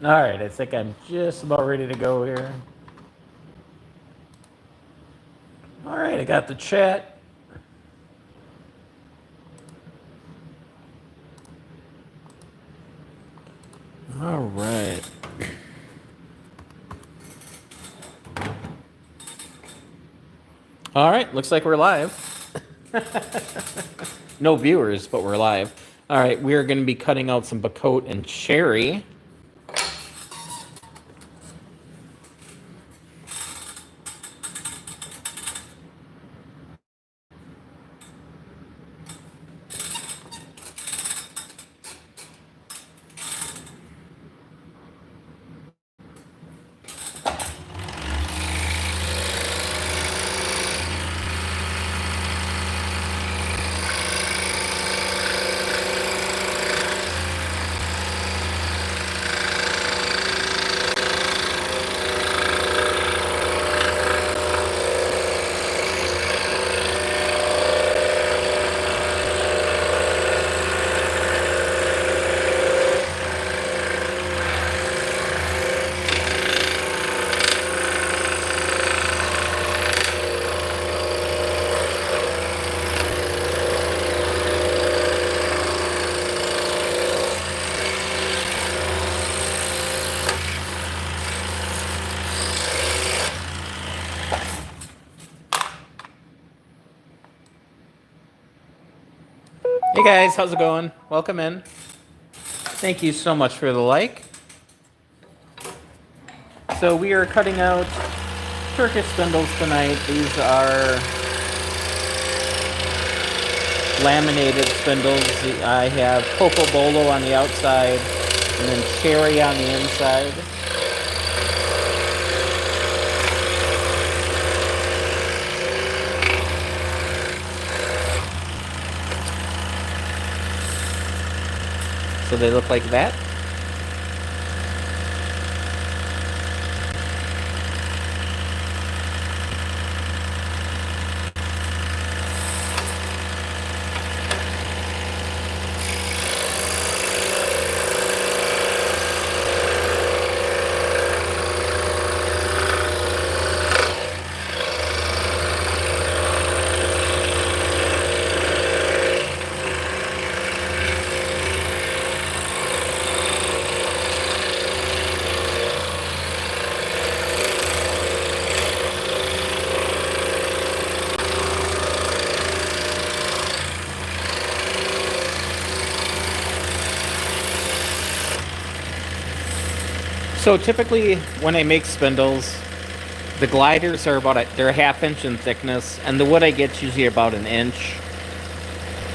Alright, I think I'm just about ready to go here. Alright, I got the chat. Alright. Alright, looks like we're live. No viewers, but we're live. Alright, we are going to be cutting out some Bacote and cherry. Hey guys, how's it going? Welcome in. Thank you so much for the like. So we are cutting out Turkish spindles tonight. These are laminated spindles. I have Coco Bolo on the outside and then cherry on the inside. So they look like that. So typically when I make spindles, the gliders are they're a ½ inch in thickness, and the wood I get usually about an inch.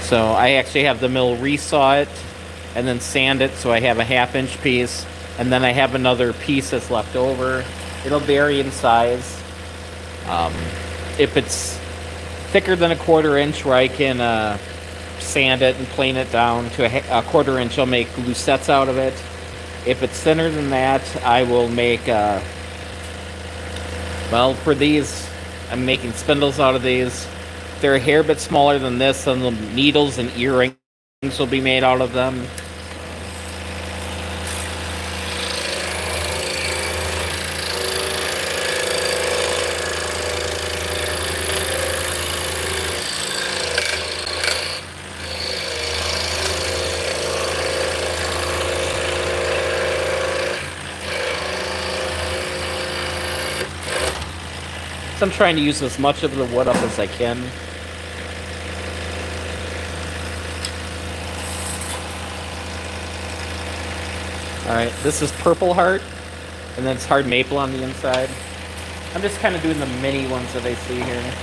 So I actually have the mill resaw it and then sand it so I have a ½ inch piece, and then I have another piece that's left over. It'll vary in size. If it's thicker than a ½ inch, where I can sand it and plane it down to a ½ inch, I'll make lucettes out of it. If it's thinner than that, I will make, well, for these, I'm making spindles out of these. They're a hair bit smaller than this, and the needles and earrings will be made out of them. So I'm trying to use as much of the wood up as I can. Alright, this is Purple Heart, and then it's Hard Maple on the inside. I'm just kind of doing the mini ones that I see here.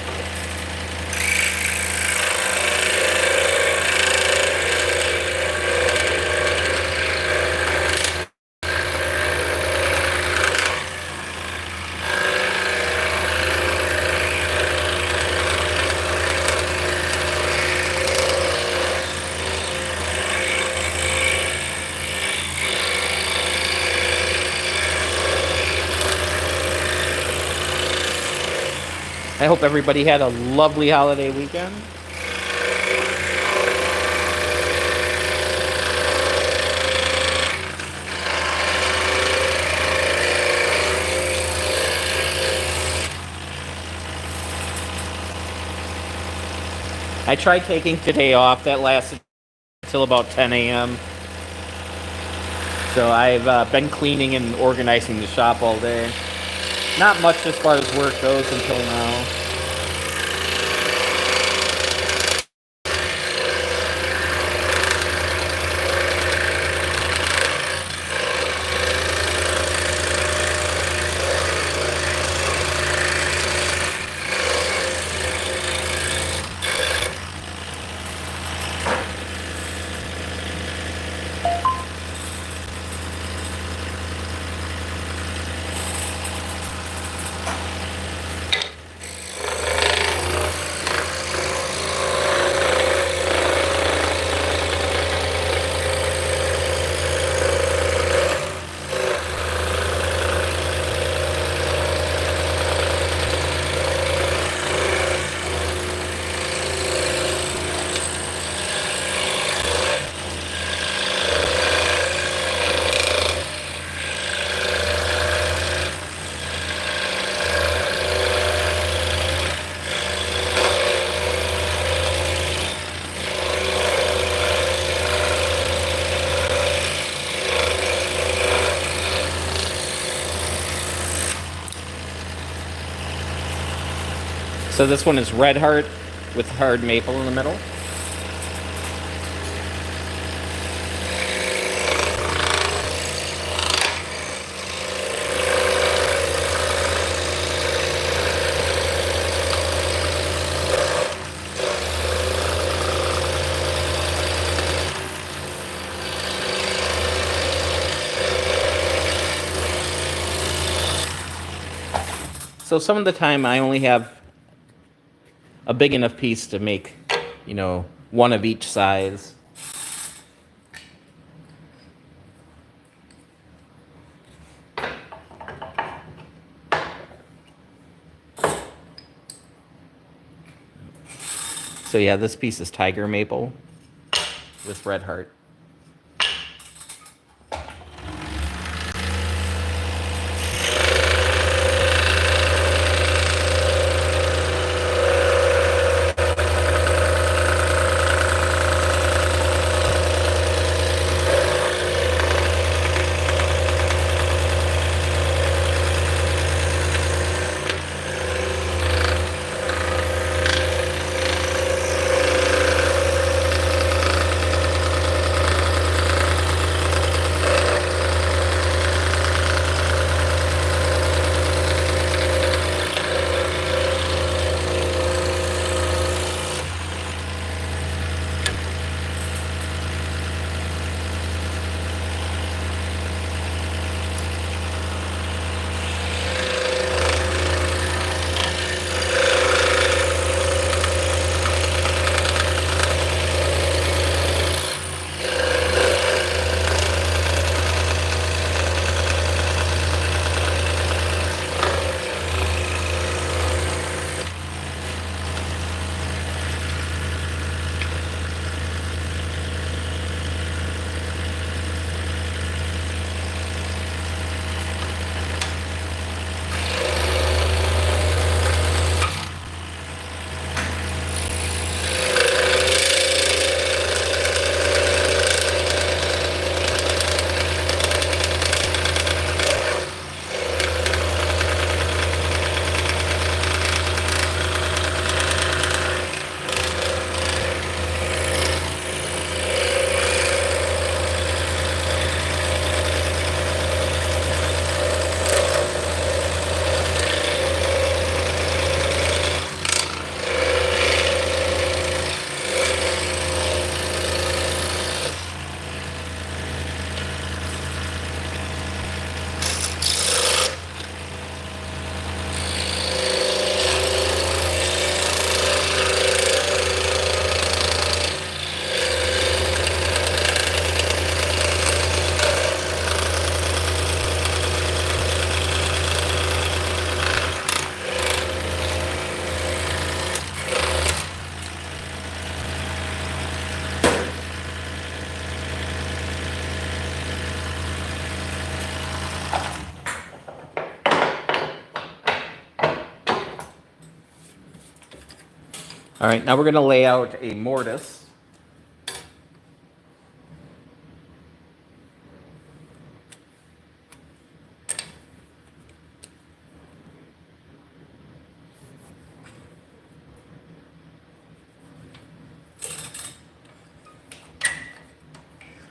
I hope everybody had a lovely holiday weekend. I tried taking today off. That lasted until about 10 a.m. So I've been cleaning and organizing the shop all day. Not much as far as work goes until now. So this one is red heart with hard maple in the middle. So some of the time I only have a big enough piece to make, one of each size. So yeah, this piece is tiger maple with red heart. All right, now we're going to lay out a mortise.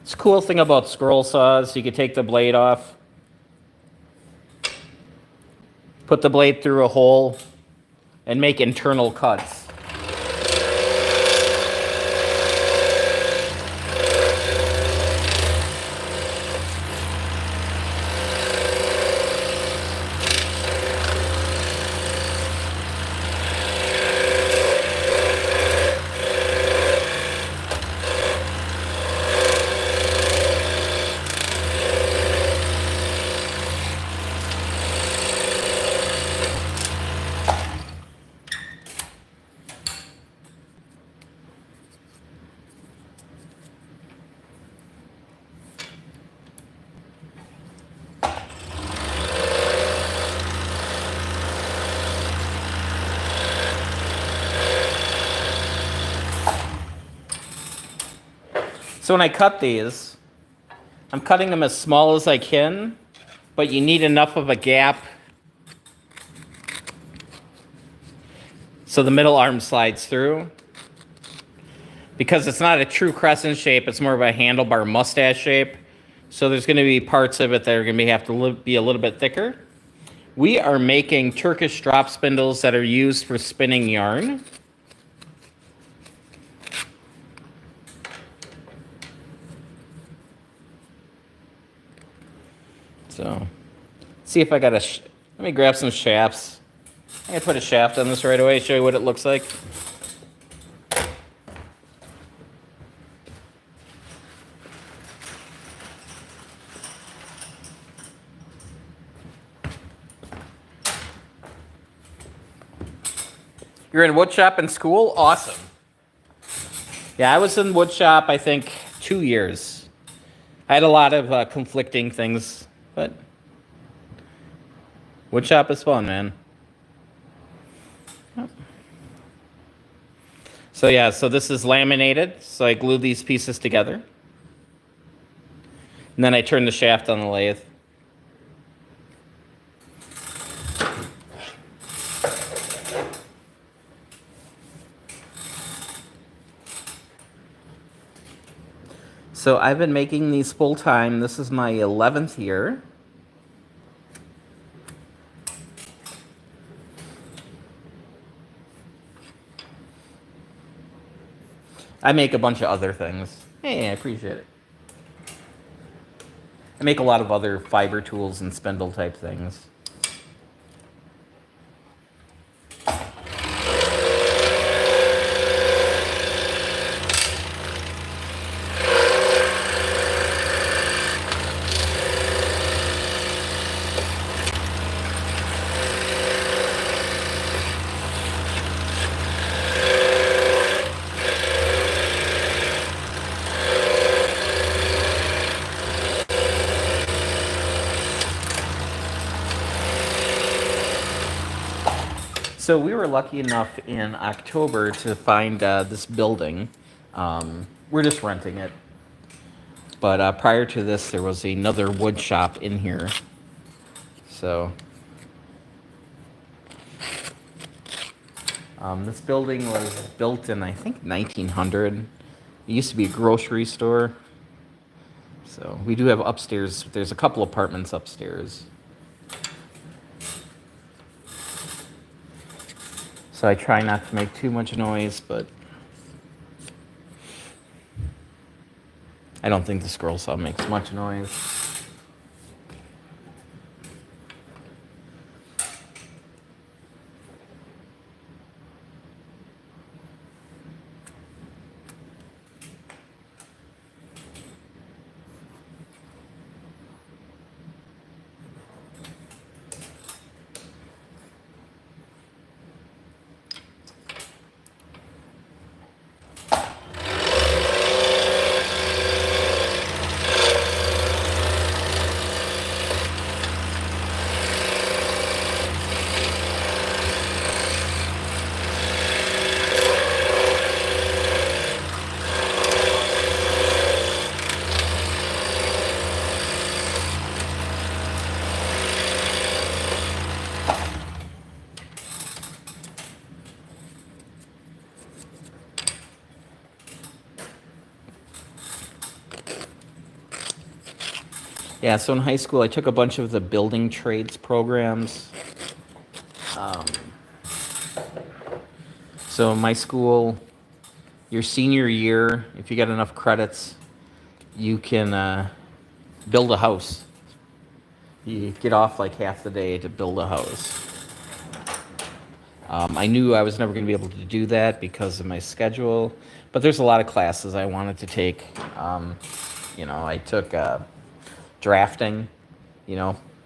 It's a cool thing about scroll saws, you can take the blade off, put the blade through a hole, and make internal cuts. So when I cut these, I'm cutting them as small as I can, but you need enough of a gap so the middle arm slides through. Because it's not a true crescent shape, it's more of a handlebar mustache shape. So there's going to be parts of it that are going to have to be a little bit thicker. We are making Turkish drop spindles that are used for spinning yarn. So, see if I got let me grab some shafts. I'm going to put a shaft on this right away, show you what it looks like. You're in wood shop in school? Awesome. Yeah, I was in wood shop, I think, 2 years. I had a lot of conflicting things, but wood shop is fun, man. So yeah, so this is laminated. So I glue these pieces together. And then I turn the shaft on the lathe. So I've been making these full time. This is my 11th year. I make a bunch of other things. Hey, I appreciate it. I make a lot of other fiber tools and spindle type things. So we were lucky enough in October to find this building. We're just renting it. But prior to this, there was another wood shop in here. So this building was built in, I think, 1900. It used to be a grocery store. So we do have upstairs. There's a couple apartments upstairs. So I try not to make too much noise, but I don't think the scroll saw makes much noise. Yeah, so in high school, I took a bunch of the building trades programs. Um, so in my school, your senior year, if you get enough credits, you can build a house. You get off like half the day to build a house. I knew I was never going to be able to do that because of my schedule, but there's a lot of classes I wanted to take. I took drafting,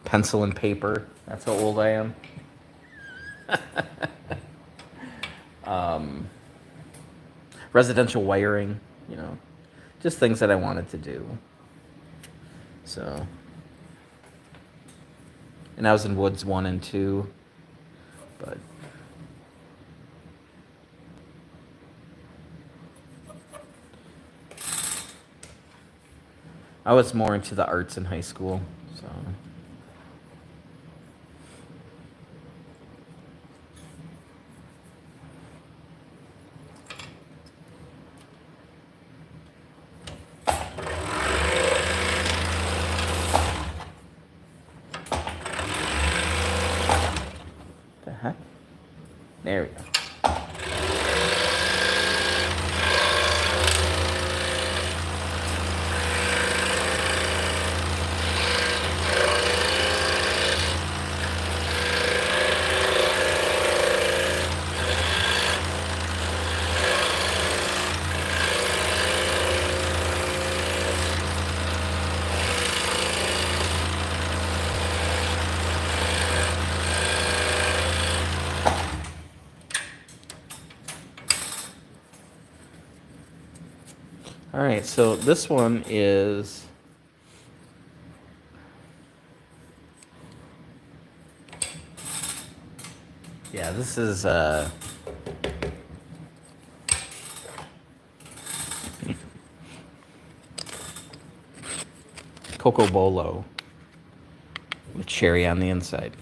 pencil and paper. That's how old I am. Residential wiring, just things that I wanted to do. So, and I was in Woods 1 and 2, but I was more into the arts in high school, so. The heck? There we go. All right, so this one is this is Coco Bolo with cherry on the inside.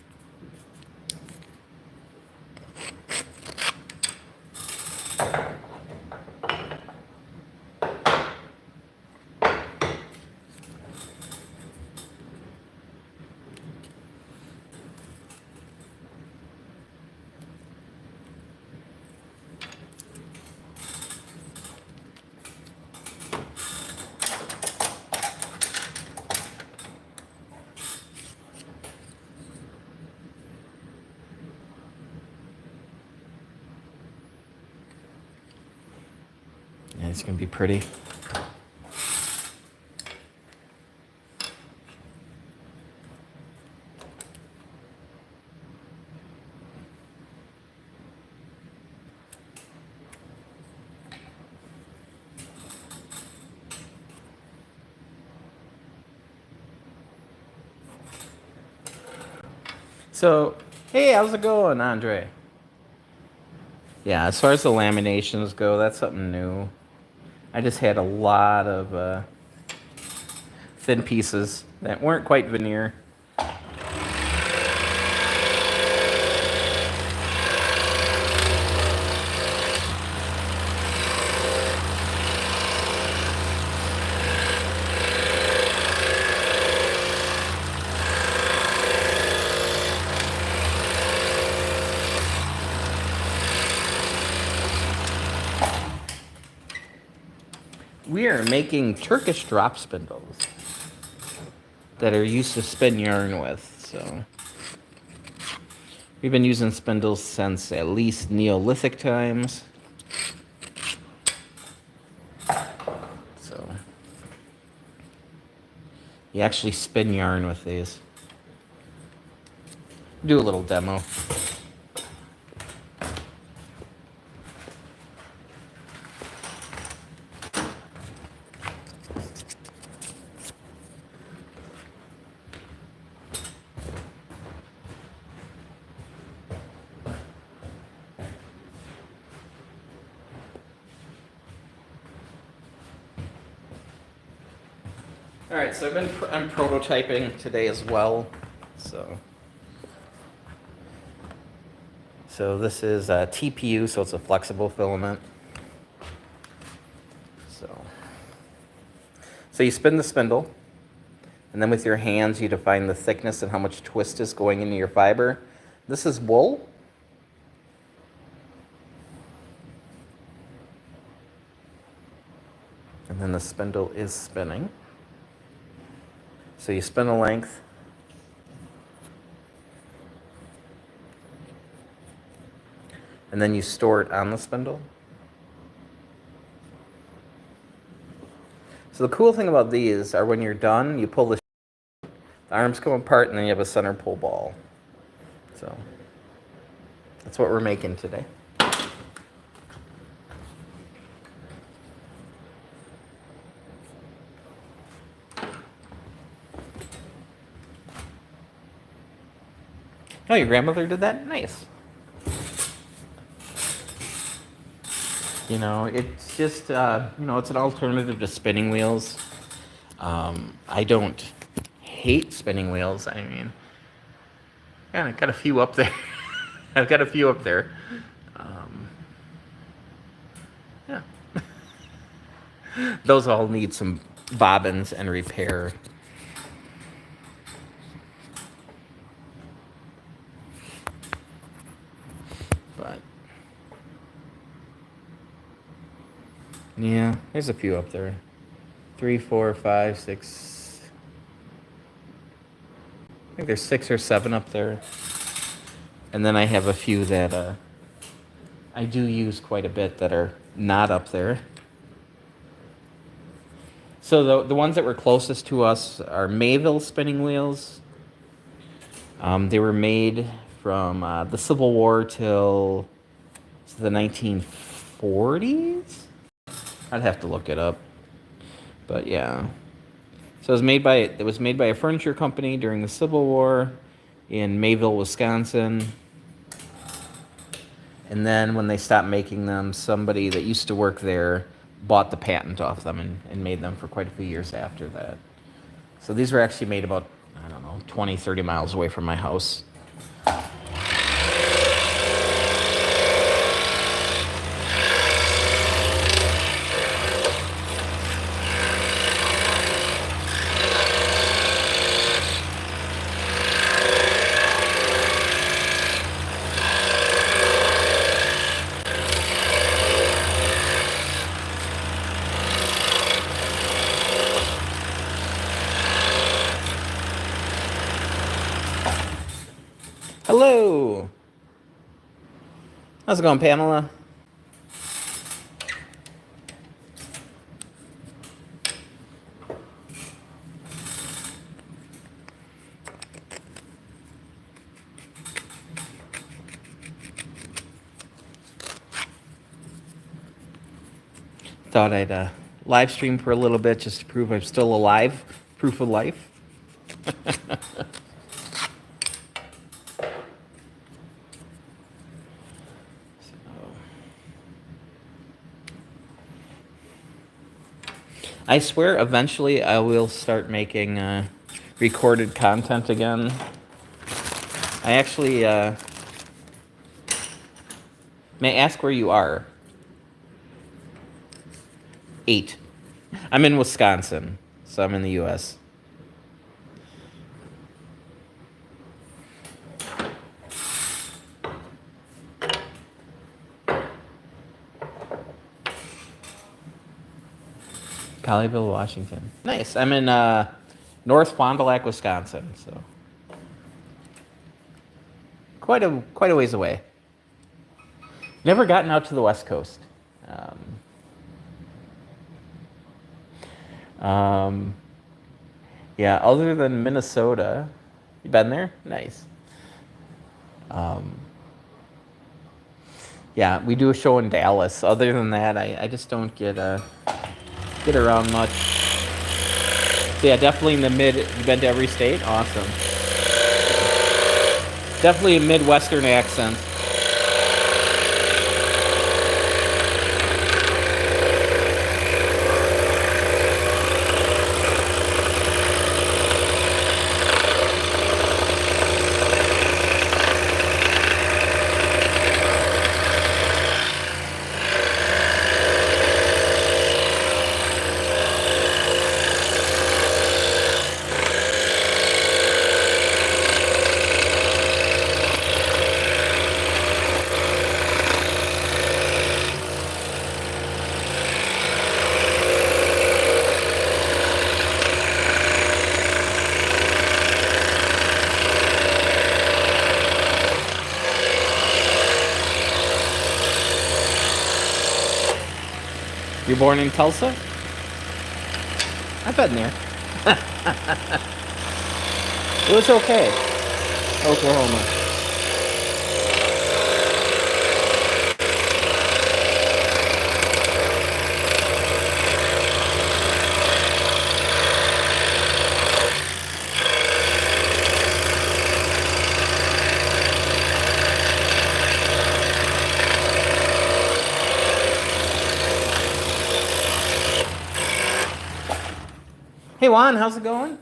Yeah, it's gonna be pretty. So, hey, how's it going, Andre? Yeah, as far as the laminations go, that's something new. I just had a lot of thin pieces that weren't quite veneer. We are making Turkish drop spindles that are used to spin yarn with. So we've been using spindles since at least Neolithic times. So you actually spin yarn with these. Do a little demo. All right, so I'm prototyping today as well. So this is a TPU, so it's a flexible filament. So you spin the spindle, And then with your hands, you define the thickness and how much twist is going into your fiber. This is wool. And then the spindle is spinning. So you spin a length. And then you store it on the spindle. So the cool thing about these are when you're done, you pull the arms come apart and then you have a center pull ball. So that's what we're making today. Oh, your grandmother did that? Nice. You know, it's just, it's an alternative to spinning wheels. I don't hate spinning wheels. I mean, yeah, I've got a few up there. I've got a few up there. Yeah. Those all need some bobbins and repair. But yeah, there's a few up there. 3, 4, 5, 6. I think there's 6 or 7 up there. And then I have a few that I do use quite a bit that are not up there. So the ones that were closest to us are Mayville spinning wheels. They were made from the Civil War till the 1940s. I'd have to look it up, but yeah. So it was made by a furniture company during the Civil War in Mayville, Wisconsin. And then when they stopped making them, somebody that used to work there bought the patent off them and made them for quite a few years after that. So these were actually made about, 20, 30 miles away from my house. Hello. How's it going, Pamela? Thought I'd live stream for a little bit just to prove I'm still alive. Proof of life. I swear eventually I will start making recorded content again. I actually may I ask where you are? 8. I'm in Wisconsin, so I'm in the U.S. Colleyville, Washington. Nice. I'm in North Fond du Lac, Wisconsin. So quite a ways away. Never gotten out to the West Coast. Yeah, other than Minnesota. You been there? Nice. Yeah, we do a show in Dallas. Other than that, I just don't get around much. So yeah, definitely in the mid. You've been to every state? Awesome. Definitely a Midwestern accent. You're born in Tulsa? I've been there. It was okay. Oklahoma. Hey Juan, how's it going?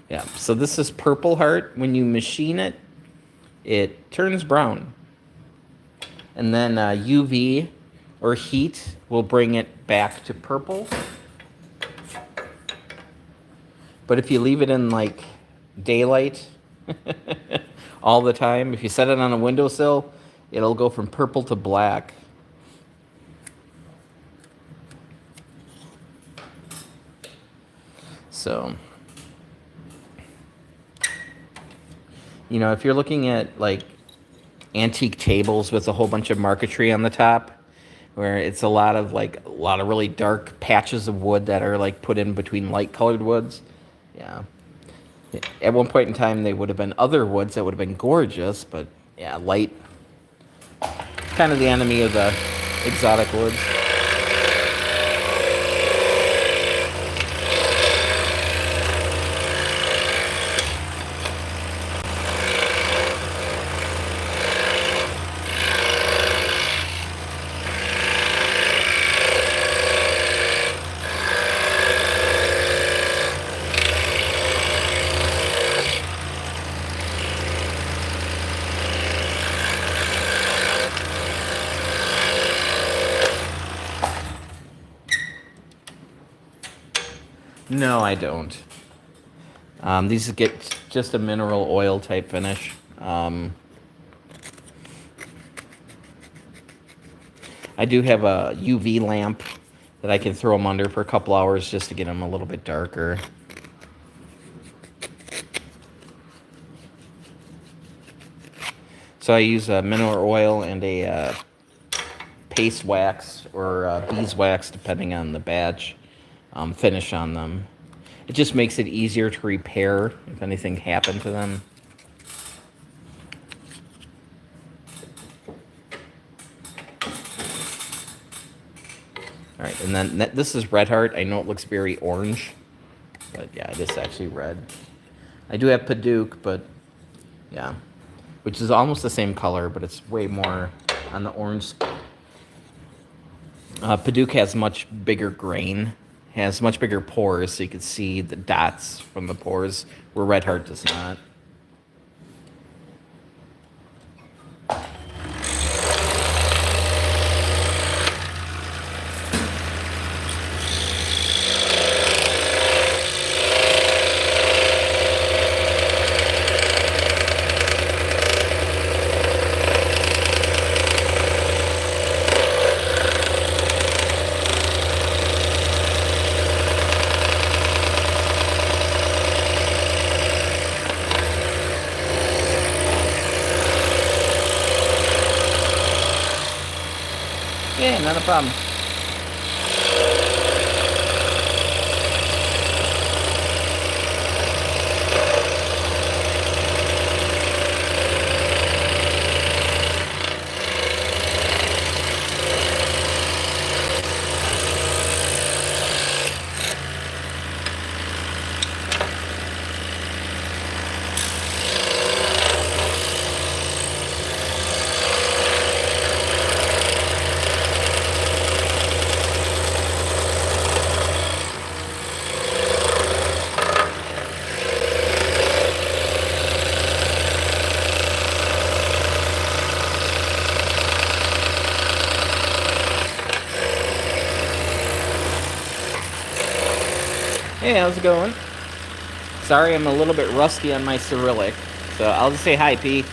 Yeah, so this is Purple Heart. When you machine it, it turns brown. And then UV or heat will bring it back to purple. But if you leave it in like daylight all the time, if you set it on a windowsill, it'll go from purple to black. So, you know, if you're looking at like antique tables with a whole bunch of marquetry on the top, where it's a lot of really dark patches of wood that are like put in between light colored woods, yeah. At one point in time, they would have been other woods that would have been gorgeous, but yeah, light, kind of the enemy of the exotic woods. No, I don't. These get just a mineral oil type finish. I do have a UV lamp that I can throw them under for a couple hours just to get them a little bit darker. So I use a mineral oil and a paste wax or beeswax, depending on the batch, finish on them. It just makes it easier to repair if anything happened to them. All right, and then this is Red Heart. I know it looks very orange, but yeah, it is actually red. I do have Paduke, but yeah, which is almost the same color, but it's way more on the orange. Paduke has much bigger grain, has much bigger pores, so you can see the dots from the pores, where Red Heart does not. Yeah, not a problem. Hey, how's it going? Sorry, I'm a little bit rusty on my Cyrillic, so I'll just say hi, P.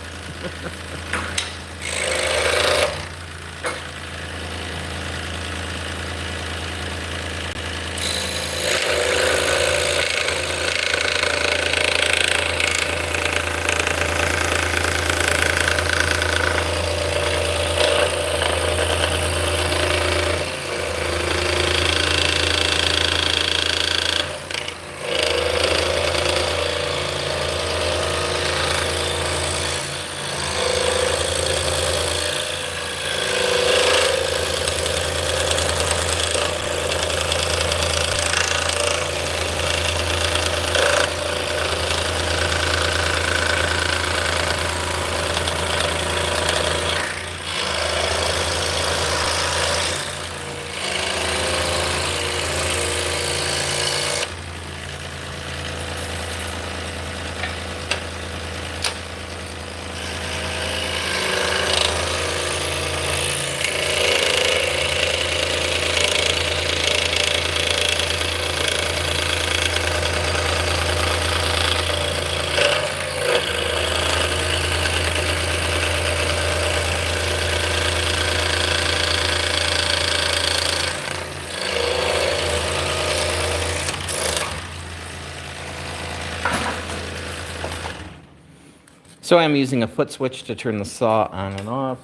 So I'm using a foot switch to turn the saw on and off.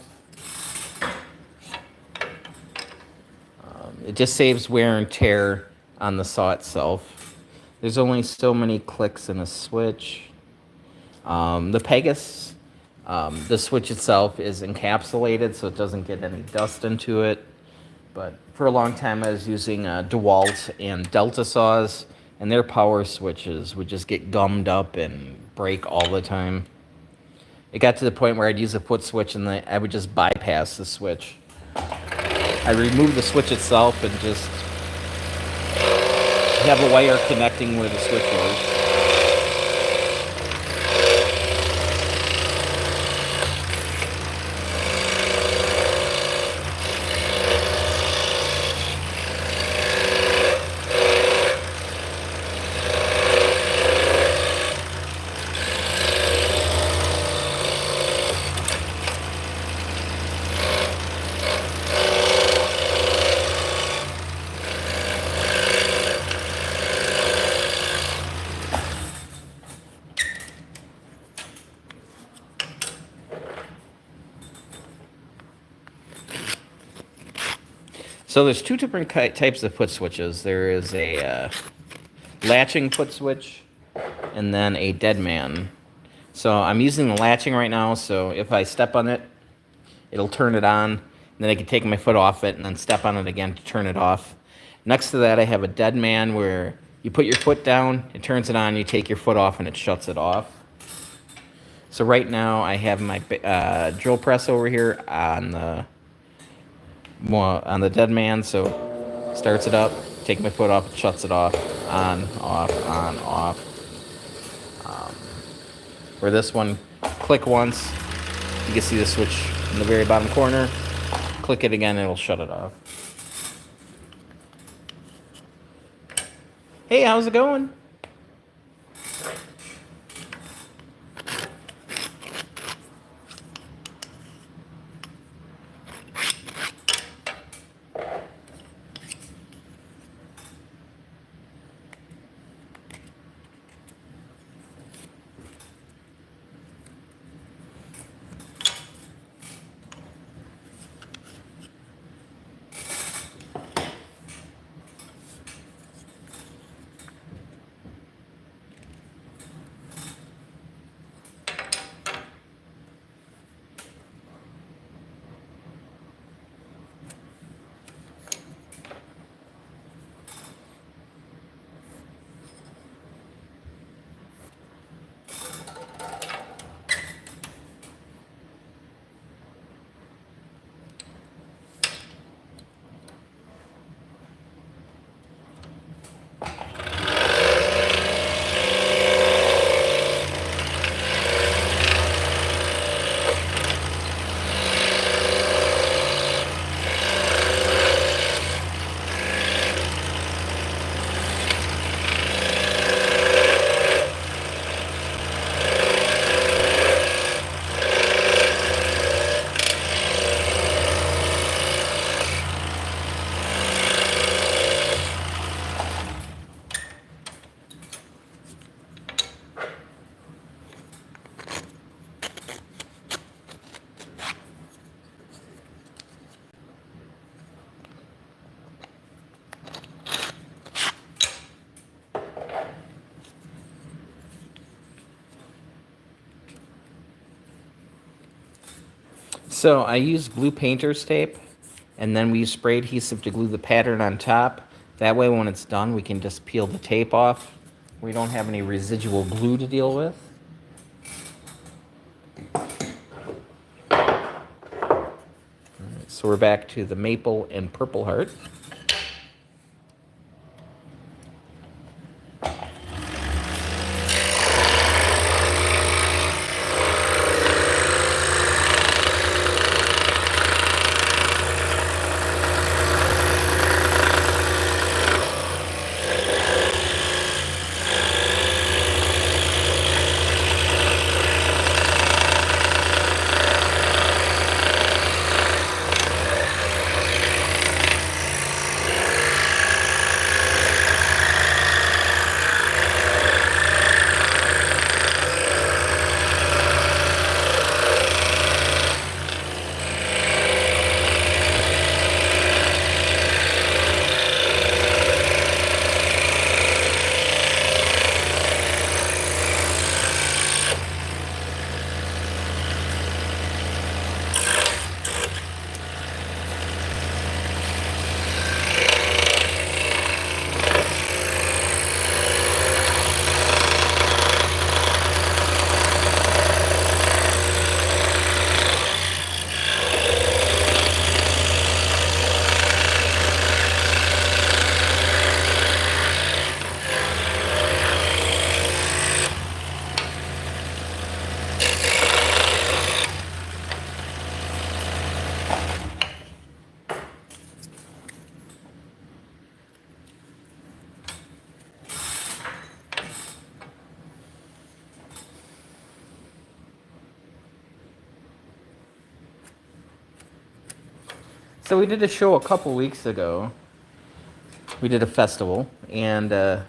It just saves wear and tear on the saw itself. There's only so many clicks in a switch. The Pegasus, the switch itself is encapsulated so it doesn't get any dust into it. But for a long time I was using DeWalt and Delta saws, and their power switches would just get gummed up and break all the time. It got to the point where I'd use a foot switch and I would just bypass the switch. I remove the switch itself and just have a wire connecting where the switch was. So there's two different types of foot switches. There is a latching foot switch and then a dead man. So I'm using the latching right now, so if I step on it, it'll turn it on, and then I can take my foot off it and then step on it again to turn it off. Next to that, I have a dead man where you put your foot down, it turns it on, you take your foot off, and it shuts it off. So right now, I have my drill press over here on the dead man, so starts it up, take my foot off, shuts it off, on, off. For this one, click once, you can see the switch in the very bottom corner, click it again, it'll shut it off. Hey, how's it going? So I use glue painter's tape, and then we use spray adhesive to glue the pattern on top. That way when it's done, we can just peel the tape off. We don't have any residual glue to deal with. All right, so we're back to the maple and purple heart. So we did a show a couple weeks ago. We did a festival, and I'm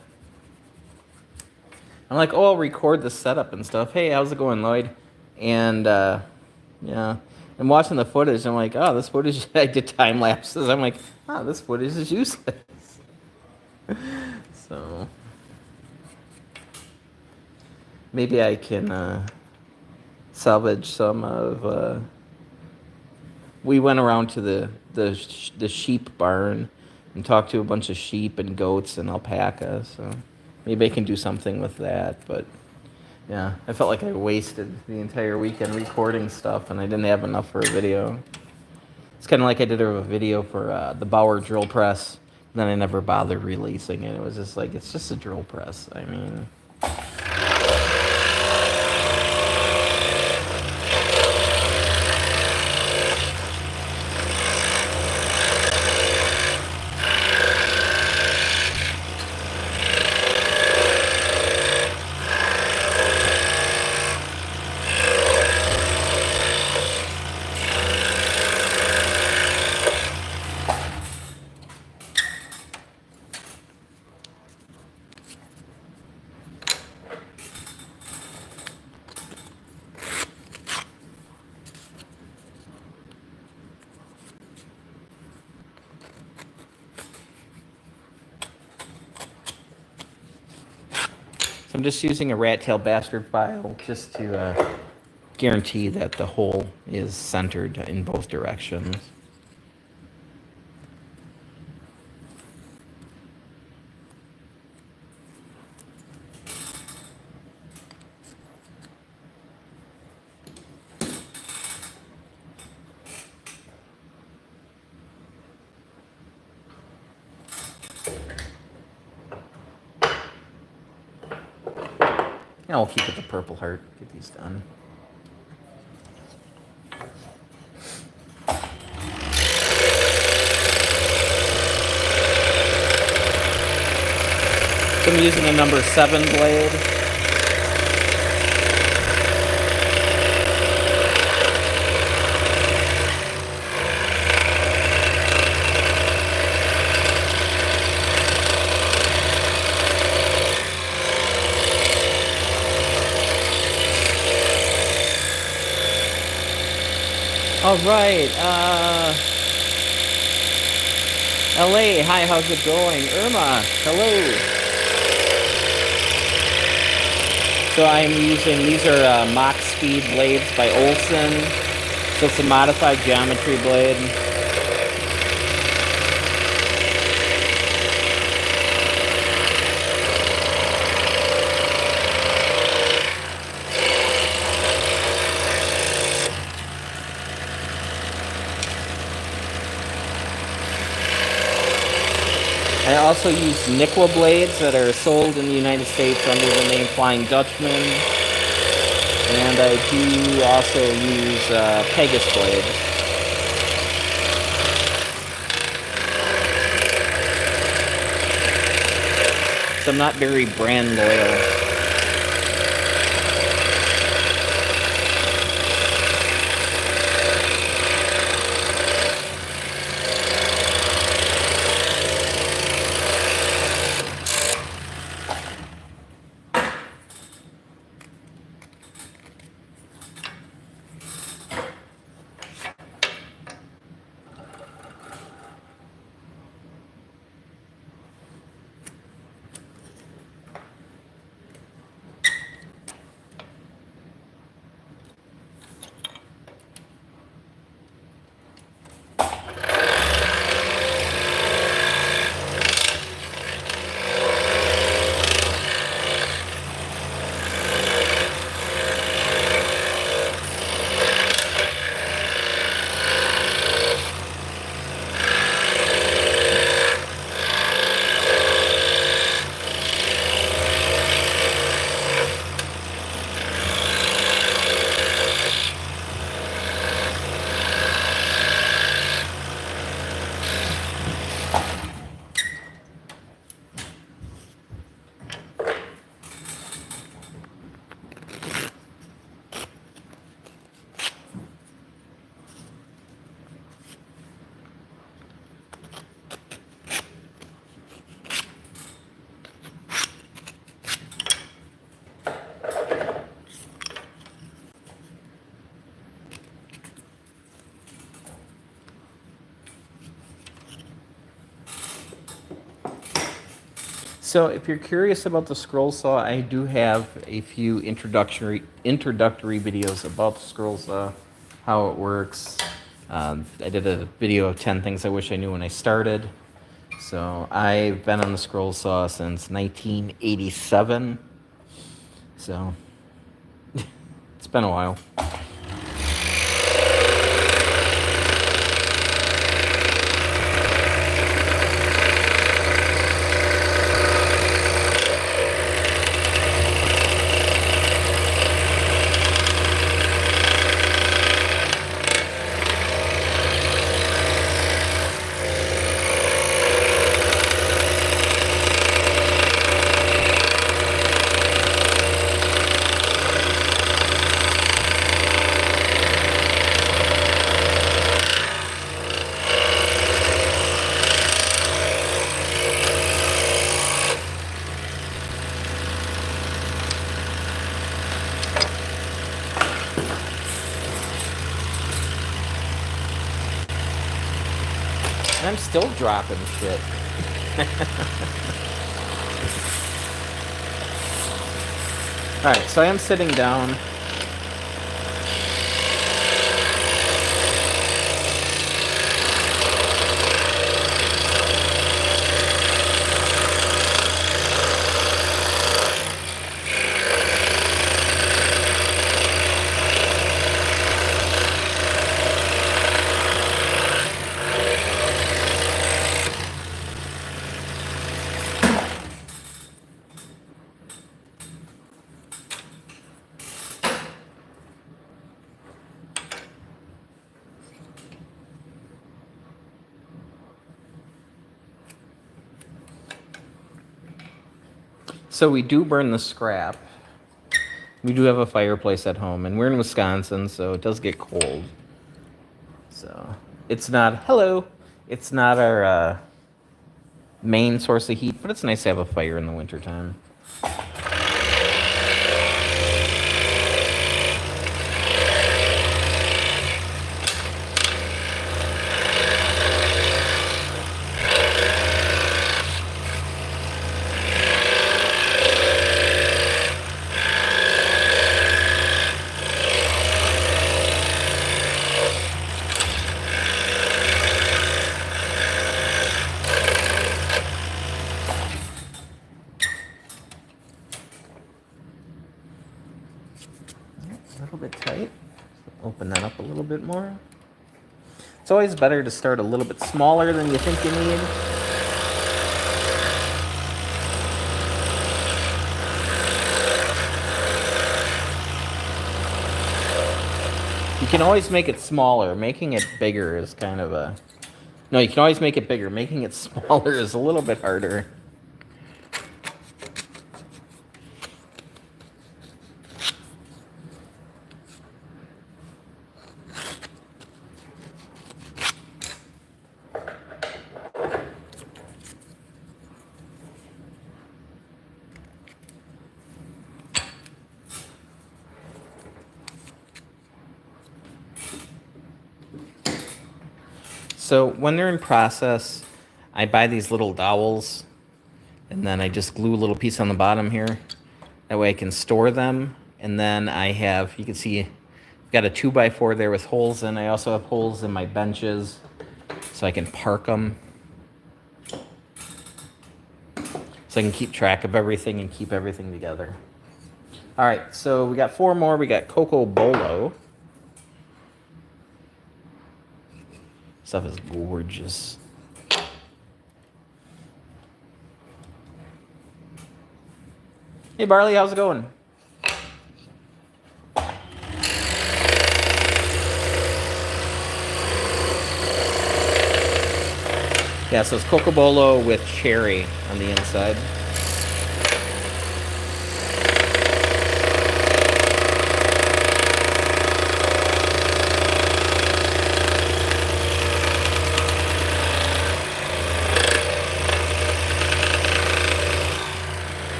like, oh, I'll record the setup and stuff. Hey, how's it going, Lloyd? And yeah, I'm watching the footage. I'm like, oh, this footage. I did time lapses. I'm like, oh, this footage is useless. So maybe I can salvage some of. We went around to the sheep barn and talked to a bunch of sheep and goats and alpaca. So maybe I can do something with that. But yeah, I felt like I wasted the entire weekend recording stuff and I didn't have enough for a video. It's kind of like I did a video for the Bauer drill press, and then I never bothered releasing it. It was just like, it's just a drill press. I mean, so I'm just using a rat tail bastard file just to guarantee that the hole is centered in both directions. And I'll keep it the purple heart. Get these done. So I'm using a number 7 blade. All right. LA, hi, how's it going? Irma, hello. So I'm using, these are Mach Speed blades by Olson. So it's a modified geometry blade. I also use Nikwa blades that are sold in the United States under the name Flying Dutchman. And I do also use Pegasus blades. So I'm not very brand loyal. So if you're curious about the scroll saw, I do have a few introductory videos about the scroll saw, how it works. I did a video of 10 things I wish I knew when I started. So I've been on the scroll saw since 1987. So it's been a while. And I'm still dropping shit. Alright, so I am sitting down. So we do burn the scrap. We do have a fireplace at home, and we're in Wisconsin, so it does get cold. So it's not, it's not our main source of heat, but it's nice to have a fire in the wintertime. A little bit tight. Open that up a little bit more. It's always better to start a little bit smaller than you think you need. You can always make it smaller. Making it bigger is kind of a... No, you can always make it bigger. Making it smaller is a little bit harder. So when they're in process, I buy these little dowels, and then I just glue a little piece on the bottom here. That way I can store them. And then I have, you can see, I've got a 2x4 there with holes in. I also have holes in my benches, so I can park them. So I can keep track of everything and keep everything together. All right, so we got 4 more. We got Coco Bolo. Stuff is gorgeous. Hey Barley, how's it going? Yeah, so it's Coco Bolo with cherry on the inside.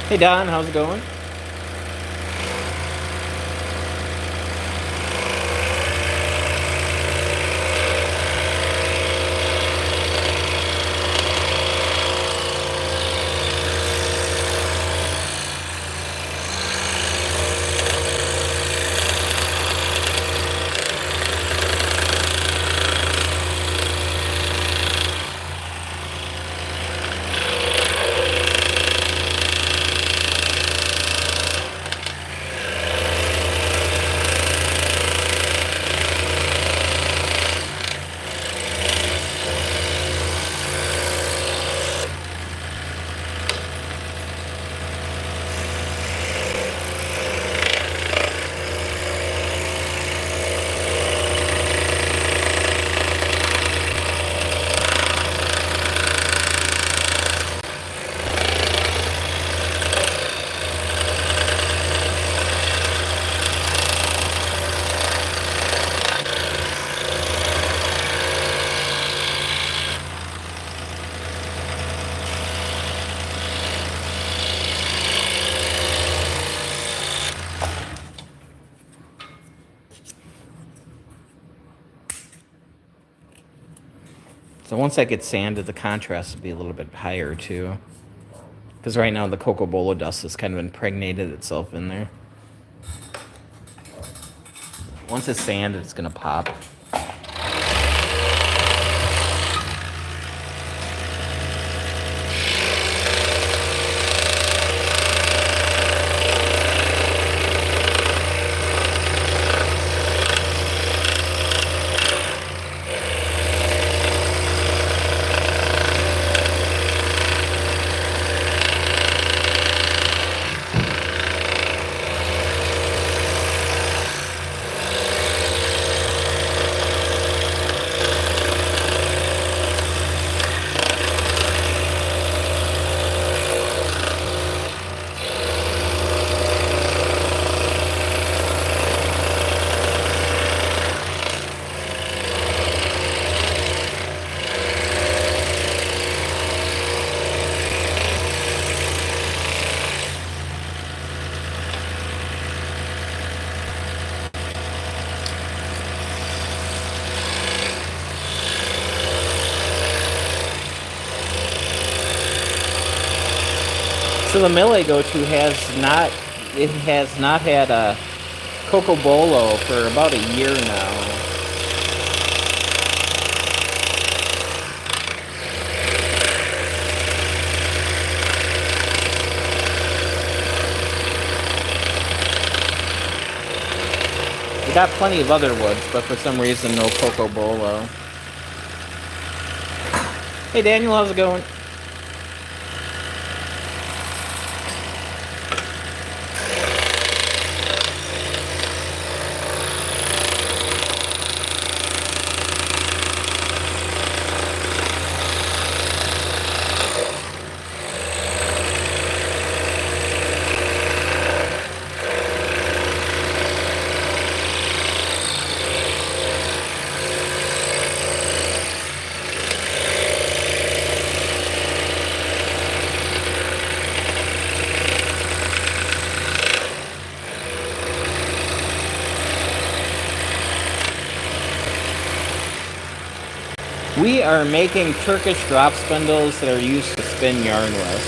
Hey Don, how's it going? So once that gets sanded, the contrast will be a little bit higher too. Because right now the cocoa bolo dust has kind of impregnated itself in there. Once it's sanded, it's going to pop. So the mill I go to has not had a cocoa bolo for about a year now. We got plenty of other woods, but for some reason no cocoa bolo. Hey Daniel, how's it going? We are making Turkish drop spindles that are used to spin yarn with.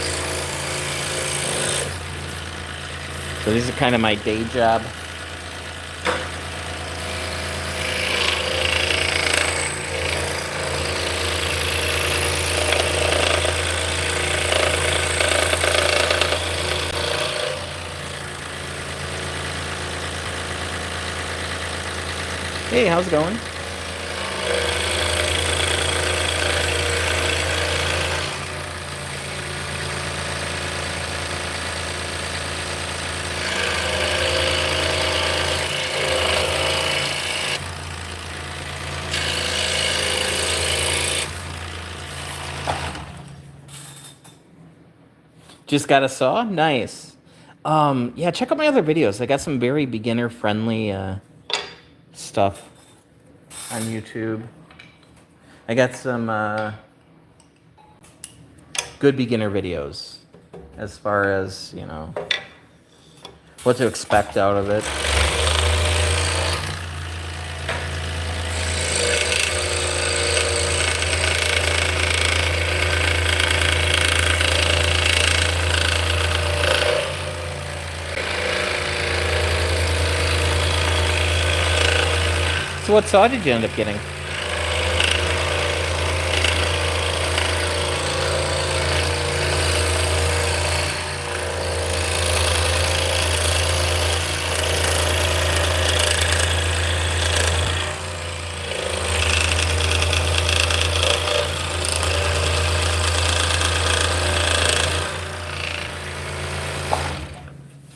So these are kind of my day job. Hey, how's it going? Just got a saw? Nice. Yeah, check out my other videos. I got some very beginner-friendly stuff on YouTube. I got some good beginner videos as far as, you know, what to expect out of it. So what saw did you end up getting?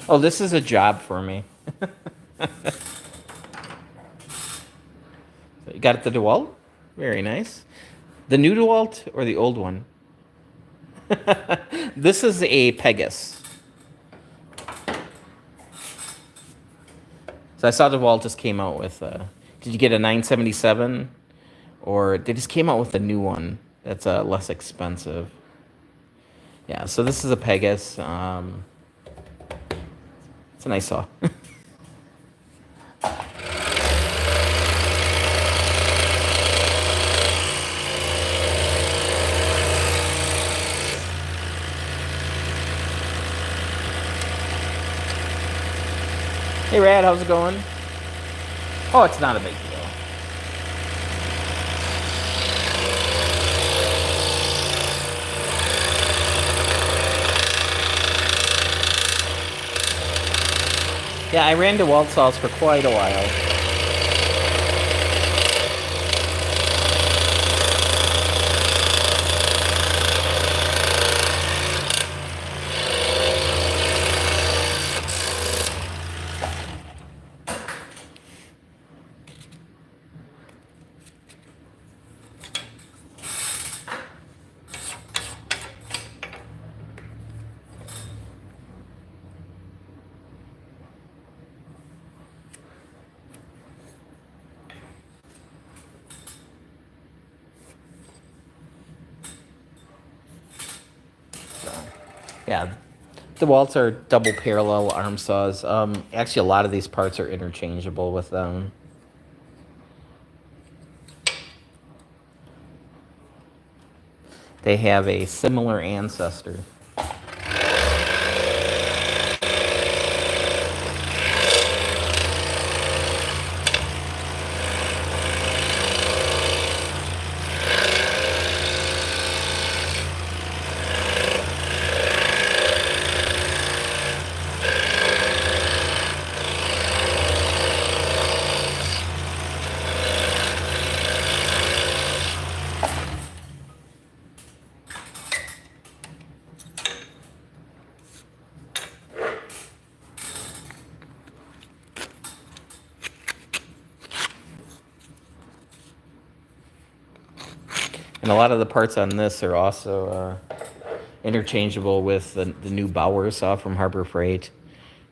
Oh, this is a job for me. You got the DeWalt? Very nice. The new DeWalt or the old one? This is a Pegasus. So I saw DeWalt just came out with, did you get a 977? Or they just came out with a new one that's less expensive. Yeah, so this is a Pegasus. It's a nice saw. Hey, Rad, how's it going? Oh, it's not a big deal. Yeah, I ran DeWalt saws for quite a while. Yeah, DeWalt's are double parallel arm saws. Actually, a lot of these parts are interchangeable with them. They have a similar ancestor. And a lot of the parts on this are also interchangeable with the new Bauer saw from Harbor Freight,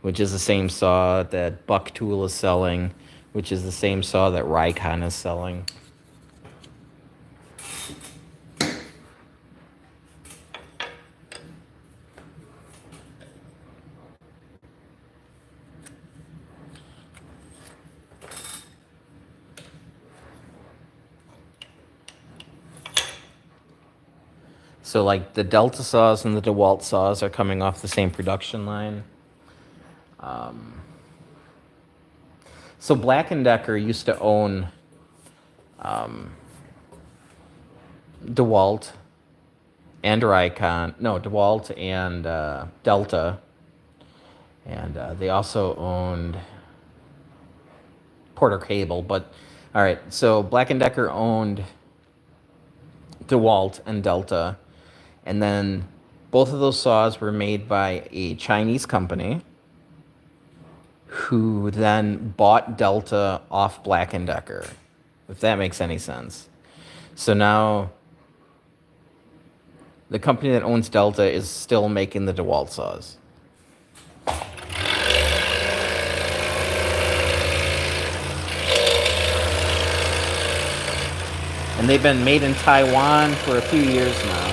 which is the same saw that Buck Tool is selling, which is the same saw that Rikon is selling. So like the Delta saws and the DeWalt saws are coming off the same production line. So Black & Decker used to own DeWalt and Rikon. No, DeWalt and Delta. And they also owned Porter Cable. But all right, so Black & Decker owned DeWalt and Delta. And then both of those saws were made by a Chinese company who then bought Delta off Black & Decker, if that makes any sense. So now the company that owns Delta is still making the DeWalt saws. And they've been made in Taiwan for a few years now.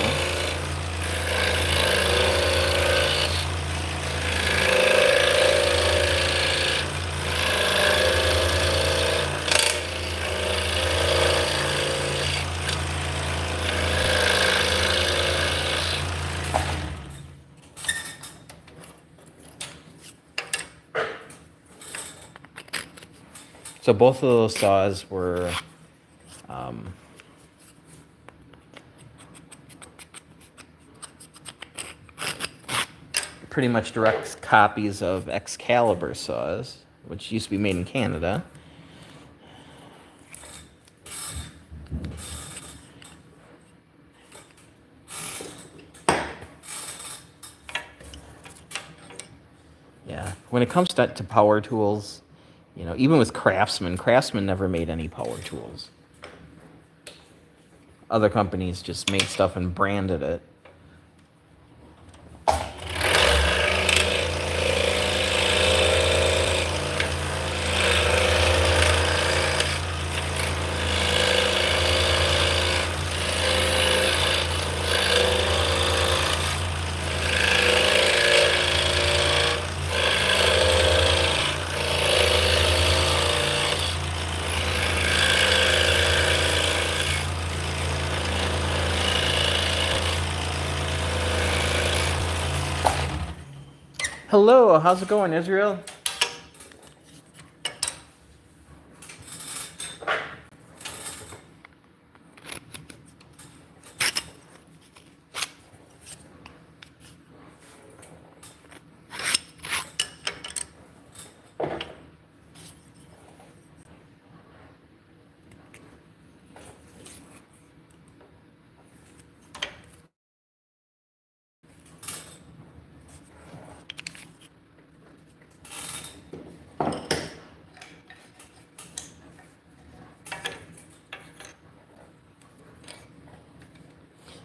So both of those saws were pretty much direct copies of Excalibur saws, which used to be made in Canada. Yeah, when it comes to power tools, you know, even with Craftsman never made any power tools. Other companies just made stuff and branded it. Hello, how's it going, Israel?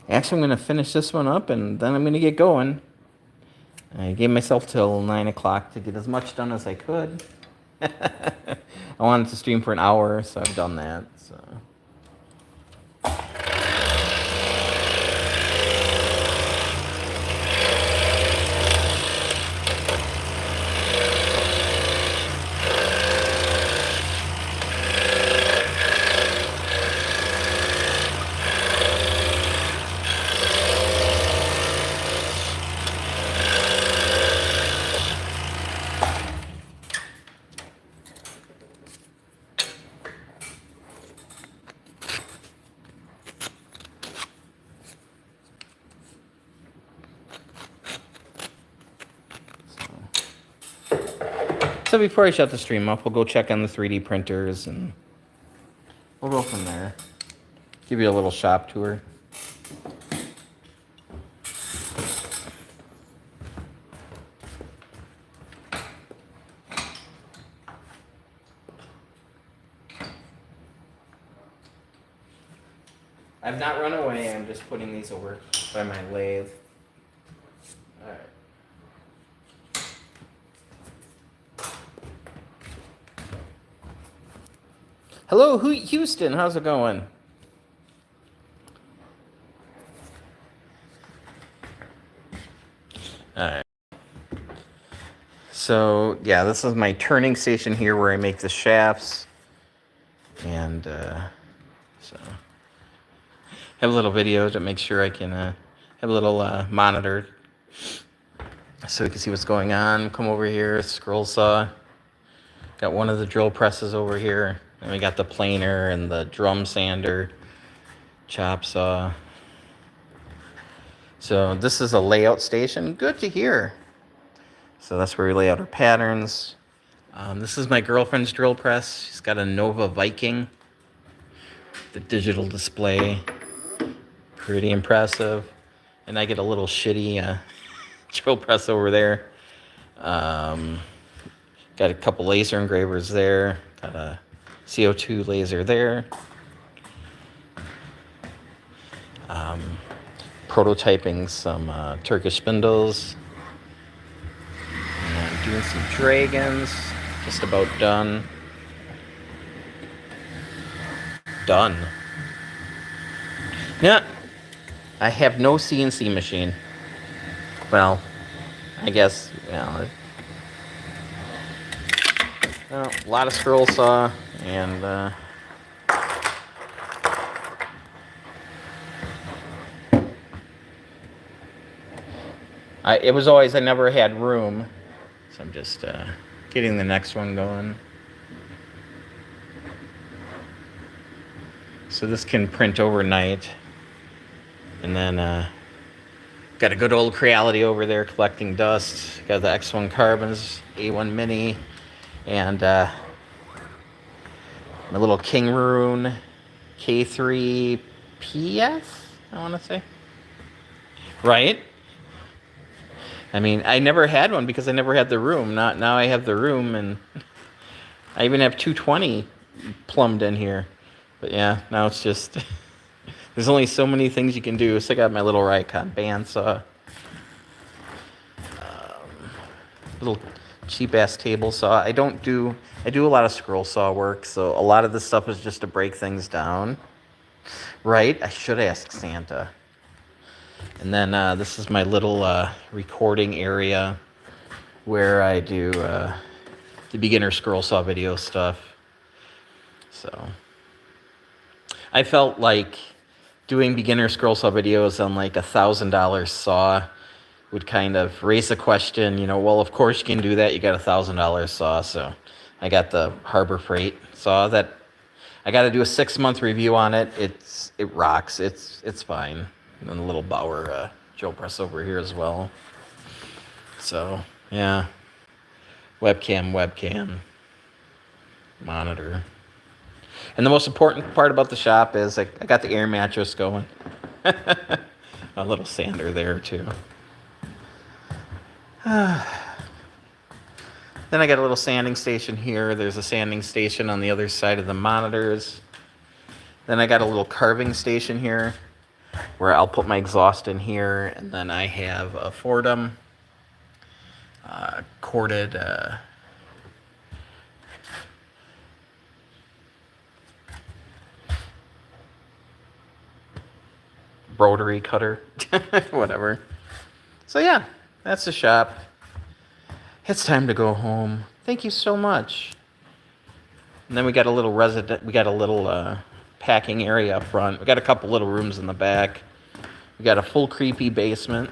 Actually, I'm going to finish this one up, and then I'm going to get going. I gave myself till 9 o'clock to get as much done as I could. I wanted to stream for an hour, so I've done that. So. So before I shut the stream up, we'll go check on the 3D printers and we'll go from there. Give you a little shop tour. I've not run away, I'm just putting these over by my lathe. Alright. Hello, Houston, how's it going? Alright. So, yeah, this is my turning station here where I make the shafts. And, so, have a little video to make sure I can have a little monitor so we can see what's going on. Come over here, scroll saw. Got one of the drill presses over here. And we got the planer and the drum sander, chop saw. So this is a layout station. Good to hear. So that's where we lay out our patterns. This is my girlfriend's drill press. She's got a Nova Viking. The digital display. Pretty impressive. And I get a little shitty drill press over there. Got a couple laser engravers there. Got a CO2 laser there. Prototyping some Turkish spindles. And doing some dragons. Just about done. Done. Yeah. I have no CNC machine. Well, I guess, you know, a lot of scroll saw and it was always I never had room, so I'm just getting the next one going. So this can print overnight, and then got a good old Creality over there collecting dust. Got the X1 Carbons, A1 Mini, and my little King Rune K3 PF, I want to say. Right? I mean, I never had one because I never had the room. Now I have the room, and I even have 220 plumbed in here. But yeah, now it's just... There's only so many things you can do. So I got my little Rikon bandsaw. Little cheap-ass table saw. I do a lot of scroll saw work, so a lot of this stuff is just to break things down. Right? I should ask Santa. And then this is my little recording area where I do the beginner scroll saw video stuff. So I felt like doing beginner scroll saw videos on like $1,000 saw would kind of raise the question, you know, well, of course you can do that. You got $1,000 saw. So I got the Harbor Freight saw that I got to do a 6-month review on it. It rocks. It's fine. And then a little Bauer drill press over here as well. So yeah, webcam, monitor. And the most important part about the shop is I got the air mattress going. A little sander there too. Then I got a little sanding station here. There's a sanding station on the other side of the monitors. Then I got a little carving station here. where I'll put my exhaust in here, and then I have a Fordham corded rotary cutter, whatever. So yeah, that's the shop. It's time to go home. Thank you so much. And then we got a little packing area up front. We got a couple little rooms in the back. We got a full creepy basement.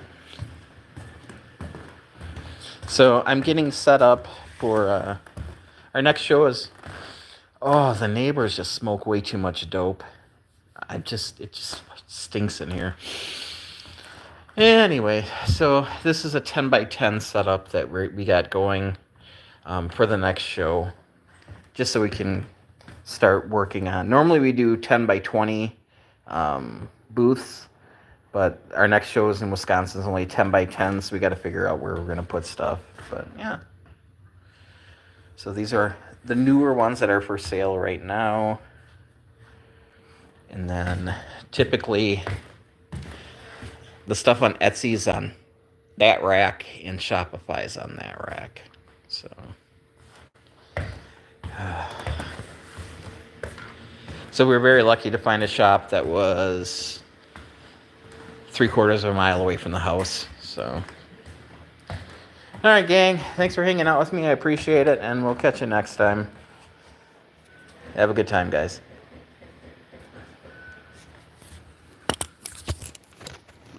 So I'm getting set up for our next show is, oh, the neighbors just smoke way too much dope. It just stinks in here. Anyway, so this is a 10 by 10 setup that we got going for the next show, just so we can start working on. Normally we do 10 by 20 booths, but our next show is in Wisconsin is only 10 by 10, so we got to figure out where we're going to put stuff. But yeah. So these are the newer ones that are for sale right now. And then typically the stuff on Etsy's on that rack and Shopify's on that rack. So so we were very lucky to find a shop that was 3/4 of a mile away from the house. So all right, gang, thanks for hanging out with me. I appreciate it, and we'll catch you next time. Have a good time, guys.